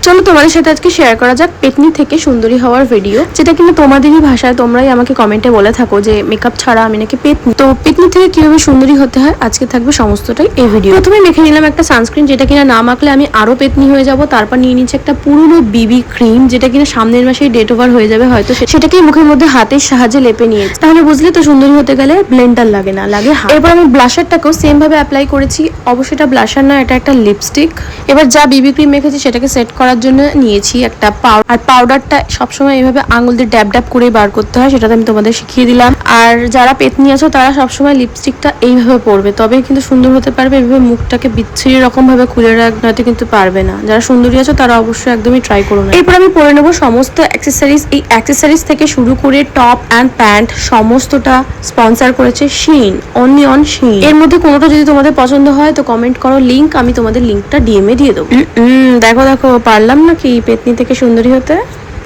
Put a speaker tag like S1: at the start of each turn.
S1: চলো তোমাদের সাথে আজকে শেয়ার করা যাক পেতনি থেকে সুন্দরী হওয়ার ভিডিও, যেটা কিন্তু তোমাদেরই ভাষায় তোমরাই আমাকে কমেন্টে বলে থাকো যে মেকআপ ছাড়া আমি নাকি পেতনি। তো পেতনি থেকে কিভাবে সুন্দরী হতে হয় আজকে থাকবে সমস্তটাই এই ভিডিও। প্রথমে মেখে নিলাম একটা সানস্ক্রিন, যেটা কিনা না মাখলে আমি আরো পেতনি হয়ে যাব। তারপর নিয়ে নিচ্ছে একটা পুরনো বিবি ক্রিম, যেটা কিনা সামনের মাসেই ডেট ওভার হয়ে যাবে হয়তো, সেটাকেই মুখের মধ্যে হাতের সাহায্যে লেপে নিয়েছি। তাহলে বুঝলে তো সুন্দরী হতে গেলে ব্লেন্ডার লাগে না, লাগে হাত। এরপর আমি ব্লাশারটাকেও সেম ভাবে অ্যাপ্লাই করেছি। অবশ্যই এটা ব্লাশার না, এটা একটা লিপস্টিক। এবার যা বিবি ক্রিম মেখেছি সেটাকে সেট করার জন্য নিয়েছি একটা পাউডার। আর পাউডারটা সবসময় এইভাবে আঙুল দিয়ে ড্যাব ড্যাব করে বার করতে হয়, সেটা আমি তোমাদের শিখিয়ে দিলাম। আর যারা পেতনি আছো তারা সবসময় লিপস্টিকটা এইভাবে পরবে, তবেই কিন্তু সুন্দর হতে পারবে। এইভাবে মুখটাকে বিচ্ছিরি রকম ভাবে খুলে রাখতে কিন্তু পারবে না। যারা সুন্দরী আছো তারা অবশ্যই একদমই ট্রাই করো না। এরপর আমি পরে নেবো সমস্ত অ্যাক্সেসরিজ। এই অ্যাক্সেসরিজ থেকে শুরু করে টপ অ্যান্ড প্যান্ট সমস্তটা স্পন্সর করেছে শিন, অনলি অন শিন। এর মধ্যে কোনোটা যদি তোমাদের পছন্দ হয় তো কমেন্ট করো, লিঙ্ক আমি তোমাদের লিঙ্কটা ডিএমএ দিয়ে দেবো। দেখো দেখো পারলাম নাকি পেতনি থেকে সুন্দরী হতে।